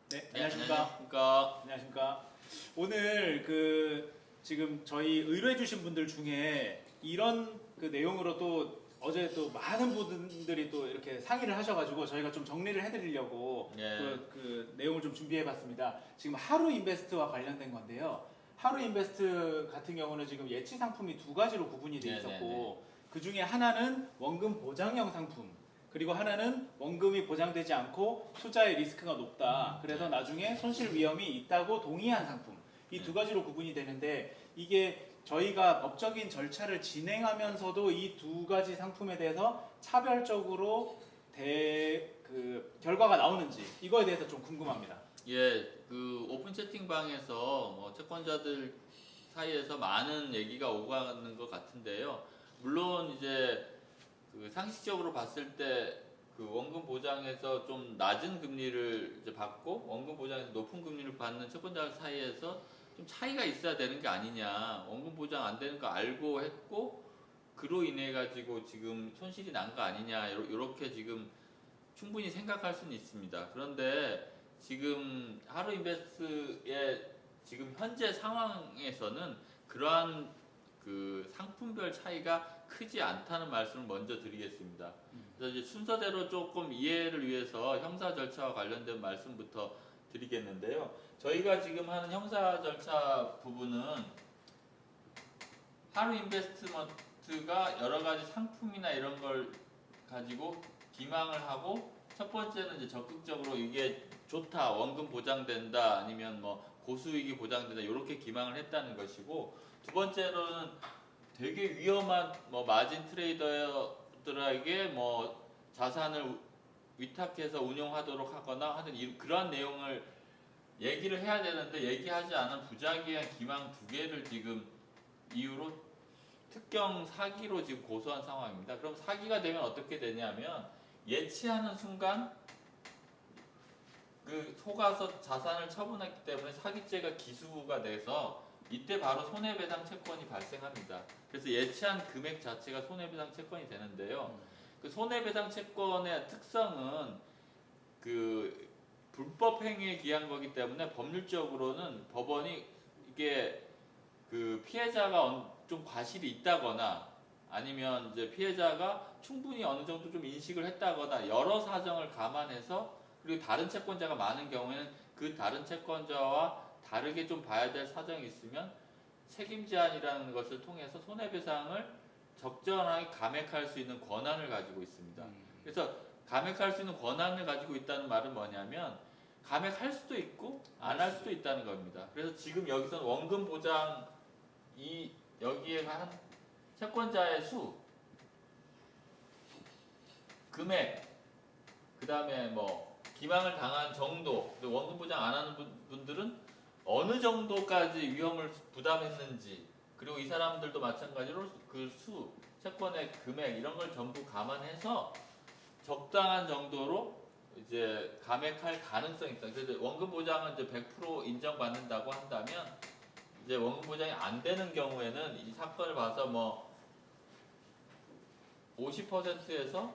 네, 네, 안녕하십니까. 안녕하십니까. 안녕하십니까. 오늘 지금 저희 의뢰해주신 분들 중에 이런 내용으로 또 어제 또 많은 분들이 또 이렇게 상의를 하셔가지고 저희가 좀 정리를 해드리려고 네. 그 내용을 좀 준비해봤습니다. 지금 하루 인베스트와 관련된 건데요. 하루 인베스트 같은 경우는 지금 예치 상품이 두 가지로 구분이 돼 네, 있었고 그 중에 하나는 원금 보장형 상품. 그리고 하나는 원금이 보장되지 않고 투자의 리스크가 높다. 그래서 나중에 손실 위험이 있다고 동의한 상품. 이 두 가지로 구분이 되는데 이게 저희가 법적인 절차를 진행하면서도 이 두 가지 상품에 대해서 차별적으로 결과가 나오는지 이거에 대해서 좀 궁금합니다. 예, 그 오픈 채팅방에서 뭐 채권자들 사이에서 많은 얘기가 오가는 것 같은데요. 물론 이제 그 상식적으로 봤을 때 그 원금 보장에서 좀 낮은 금리를 이제 받고 원금 보장에서 높은 금리를 받는 채권자 사이에서 좀 차이가 있어야 되는 게 아니냐. 원금 보장 안 되는 거 알고 했고 그로 인해 가지고 지금 손실이 난 거 아니냐. 이렇게 지금 충분히 생각할 수는 있습니다. 그런데 지금 하루 인베스트의 지금 현재 상황에서는 그러한 그 상품별 차이가 크지 않다는 말씀을 먼저 드리겠습니다. 그래서 이제 순서대로 조금 이해를 위해서 형사 절차와 관련된 말씀부터 드리겠는데요. 저희가 지금 하는 형사 절차 부분은 하루 인베스트먼트가 여러 가지 상품이나 이런 걸 가지고 기망을 하고 첫 번째는 이제 적극적으로 이게 좋다, 원금 보장된다, 아니면 뭐 고수익이 보장된다 이렇게 기망을 했다는 것이고 두 번째로는 되게 위험한 뭐 마진 트레이더들에게 뭐 자산을 위탁해서 운용하도록 하거나 하는 그러한 내용을 얘기를 해야 되는데 얘기하지 않은 부작위한 기망 두 개를 지금 이유로 특경 사기로 지금 고소한 상황입니다. 그럼 사기가 되면 어떻게 되냐면 예치하는 순간 그 속아서 자산을 처분했기 때문에 사기죄가 기수가 돼서 이때 바로 손해배상 채권이 발생합니다. 그래서 예치한 금액 자체가 손해배상 채권이 되는데요. 그 손해배상 채권의 특성은 그 불법 행위에 기한 거기 때문에 법률적으로는 법원이 이게 그 피해자가 좀 과실이 있다거나 아니면 이제 피해자가 충분히 어느 정도 좀 인식을 했다거나 여러 사정을 감안해서 그리고 다른 채권자가 많은 경우에는 그 다른 채권자와 다르게 좀 봐야 될 사정이 있으면 책임 제한이라는 것을 통해서 손해배상을 적절하게 감액할 수 있는 권한을 가지고 있습니다. 그래서 감액할 수 있는 권한을 가지고 있다는 말은 뭐냐면 감액할 수도 있고 안 할 수도 있다는 겁니다. 그래서 지금 여기서는 원금 보장 여기에 한 채권자의 수, 금액, 그 다음에 뭐 기망을 당한 정도, 원금 보장 안 하는 분들은 어느 정도까지 위험을 부담했는지, 그리고 이 사람들도 마찬가지로 그 수, 채권의 금액 이런 걸 전부 감안해서 적당한 정도로 이제 감액할 가능성이 있다. 그래서 원금 보장은 이제 100% 인정받는다고 한다면 이제 원금 보장이 안 되는 경우에는 이 사건을 봐서 뭐 50%에서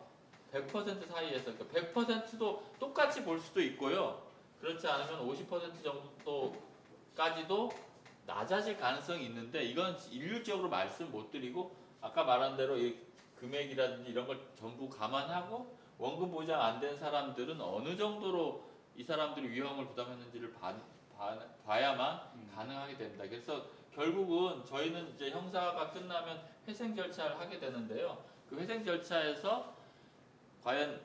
100% 사이에서 그러니까 100%도 똑같이 볼 수도 있고요. 그렇지 않으면 50% 정도까지도 낮아질 가능성이 있는데 이건 일률적으로 말씀 못 드리고 아까 말한 대로 이 금액이라든지 이런 걸 전부 감안하고 원금 보장 안 된 사람들은 어느 정도로 이 사람들이 위험을 부담했는지를 봐야만 가능하게 됩니다. 그래서 결국은 저희는 이제 형사가 끝나면 회생 절차를 하게 되는데요. 그 회생 절차에서 과연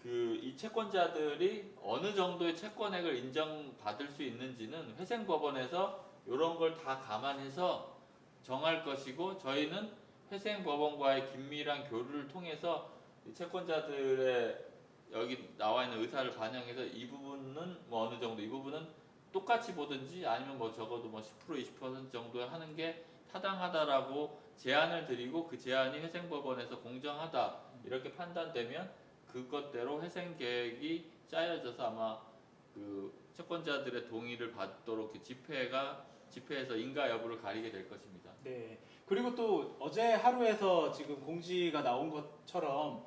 이 채권자들이 어느 정도의 채권액을 인정받을 수 있는지는 회생법원에서 이런 걸 다 감안해서 정할 것이고 저희는 회생법원과의 긴밀한 교류를 통해서 채권자들의 여기 나와 있는 의사를 반영해서 이 부분은 뭐 어느 정도 이 부분은 똑같이 보든지 아니면 뭐 적어도 뭐 10% 20% 정도 하는 게 타당하다라고 제안을 드리고 그 제안이 회생법원에서 공정하다 이렇게 판단되면 그것대로 회생 계획이 짜여져서 아마 그 채권자들의 동의를 받도록 집회에서 인가 여부를 가리게 될 것입니다. 네. 그리고 또 어제 하루에서 지금 공지가 나온 것처럼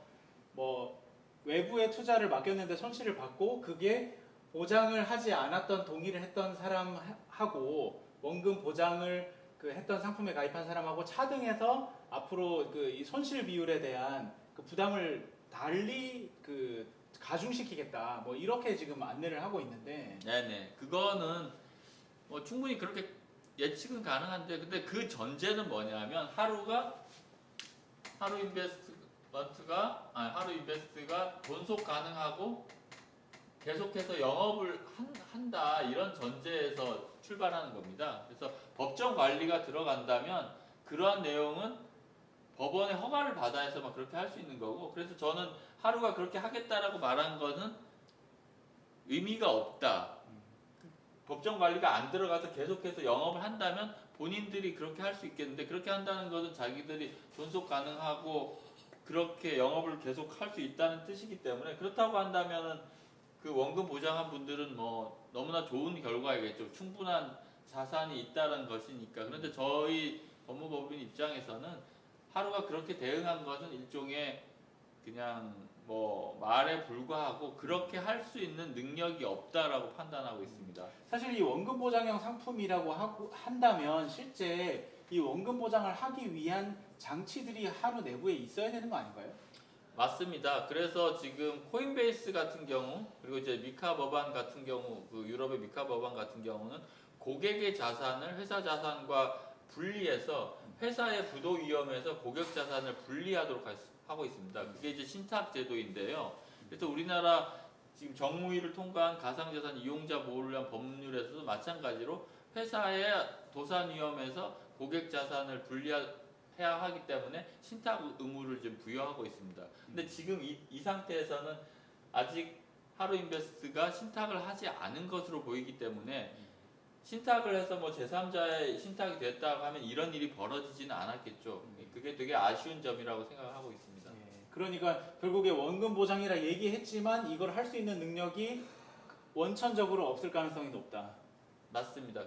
뭐 외부에 투자를 맡겼는데 손실을 받고 그게 보장을 하지 않았던 동의를 했던 사람하고 원금 보장을 했던 상품에 가입한 사람하고 차등해서 앞으로 이 손실 비율에 대한 부담을 달리 가중시키겠다. 뭐 이렇게 지금 안내를 하고 있는데. 네네. 그거는 뭐 충분히 그렇게 예측은 가능한데, 근데 그 전제는 뭐냐면 하루 인베스트가 존속 가능하고 계속해서 영업을 한다, 이런 전제에서 출발하는 겁니다. 그래서 법정 관리가 들어간다면 그러한 내용은 법원의 허가를 받아야서 막 그렇게 할 수 있는 거고, 그래서 저는 하루가 그렇게 하겠다라고 말한 거는 의미가 없다. 법정 관리가 안 들어가서 계속해서 영업을 한다면 본인들이 그렇게 할 수 있겠는데, 그렇게 한다는 것은 자기들이 존속 가능하고 그렇게 영업을 계속 할 수 있다는 뜻이기 때문에, 그렇다고 한다면은 그 원금 보장한 분들은 뭐 너무나 좋은 결과이겠죠. 충분한 자산이 있다는 것이니까. 그런데 저희 법무법인 입장에서는 하루가 그렇게 대응한 것은 일종의 그냥 뭐 말에 불과하고 그렇게 할 수 있는 능력이 없다라고 판단하고 있습니다. 사실 이 원금 보장형 상품이라고 한다면 실제 이 원금 보장을 하기 위한 장치들이 하루 내부에 있어야 되는 거 아닌가요? 맞습니다. 그래서 지금 코인베이스 같은 경우, 그리고 이제 미카 법안 같은 경우, 그 유럽의 미카 법안 같은 경우는 고객의 자산을 회사 자산과 분리해서 회사의 부도 위험에서 고객 자산을 분리하도록 하고 있습니다. 그게 이제 신탁 제도인데요. 그래서 우리나라 지금 정무위를 통과한 가상자산 이용자 보호를 위한 법률에서도 마찬가지로 회사의 도산 위험에서 고객 자산을 분리해야 하기 때문에 신탁 의무를 좀 부여하고 있습니다. 근데 지금 이 상태에서는 아직 하루인베스트가 신탁을 하지 않은 것으로 보이기 때문에, 신탁을 해서 뭐 제3자의 신탁이 됐다고 하면 이런 일이 벌어지지는 않았겠죠. 그게 되게 아쉬운 점이라고 생각하고 있습니다. 그러니까 결국에 원금 보장이라 얘기했지만 이걸 할 수 있는 능력이 원천적으로 없을 가능성이 높다. 맞습니다.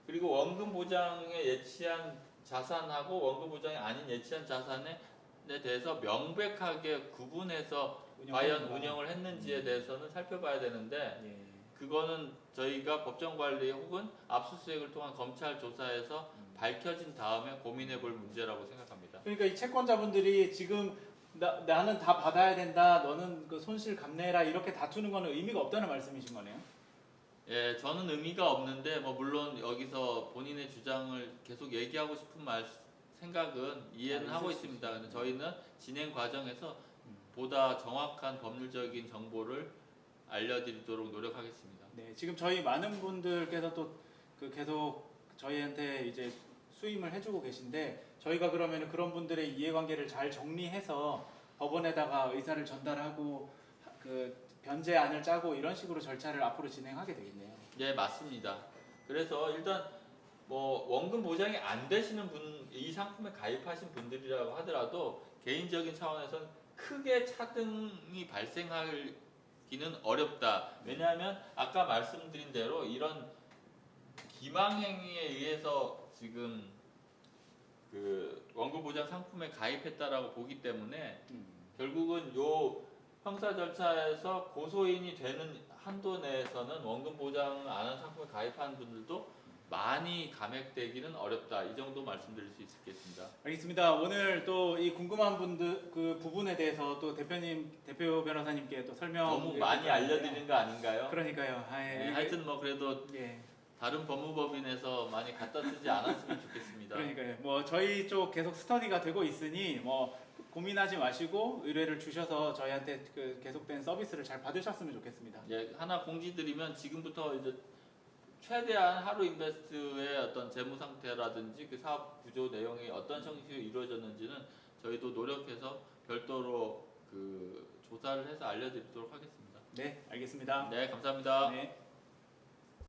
그리고 원금 보장에 예치한 자산하고 원금 보장이 아닌 예치한 자산에 대해서 명백하게 구분해서 과연 운영을 했는지에 대해서는 살펴봐야 되는데, 그거는 저희가 법정 관리 혹은 압수수색을 통한 검찰 조사에서 밝혀진 다음에 고민해 볼 문제라고 생각합니다. 그러니까 이 채권자분들이 지금 나는 다 받아야 된다, 너는 그 손실 감내해라, 이렇게 다투는 거는 의미가 없다는 말씀이신 거네요? 예, 저는 의미가 없는데, 뭐 물론 여기서 본인의 주장을 계속 얘기하고 싶은 생각은 이해는 하고 있습니다. 근데 저희는 진행 과정에서 보다 정확한 법률적인 정보를 알려드리도록 노력하겠습니다. 네, 지금 저희 많은 분들께서 또 계속 저희한테 이제 수임을 해주고 계신데, 저희가 그러면 그런 분들의 이해관계를 잘 정리해서 법원에다가 의사를 전달하고 변제안을 짜고 이런 식으로 절차를 앞으로 진행하게 되겠네요. 예, 맞습니다. 그래서 일단 뭐 원금 보장이 안 되시는 분, 이 상품에 가입하신 분들이라고 하더라도 개인적인 차원에서는 크게 차등이 발생하기는 어렵다. 왜냐하면 아까 말씀드린 대로 이런 기망행위에 의해서 지금 그 원금 보장 상품에 가입했다라고 보기 때문에 결국은 요 형사 절차에서 고소인이 되는 한도 내에서는 원금 보장 안 한 상품에 가입한 분들도 많이 감액되기는 어렵다. 이 정도 말씀드릴 수 있겠습니다. 알겠습니다. 오늘 또 이 궁금한 분들 그 부분에 대해서 또 대표 변호사님께 또 설명 너무 많이 알려드린 거 아닌가요? 그러니까요. 네, 하여튼 뭐 그래도 다른 법무법인에서 많이 갖다 쓰지 않았으면 좋겠습니다. 그러니까요. 뭐 저희 쪽 계속 스터디가 되고 있으니 뭐 고민하지 마시고 의뢰를 주셔서 저희한테 그 계속된 서비스를 잘 받으셨으면 좋겠습니다. 예, 하나 공지드리면 지금부터 이제 최대한 하루인베스트의 어떤 재무 상태라든지 그 사업 구조 내용이 어떤 형식으로 이루어졌는지는 저희도 노력해서 별도로 그 조사를 해서 알려드리도록 하겠습니다. 네, 알겠습니다. 네, 감사합니다. 네.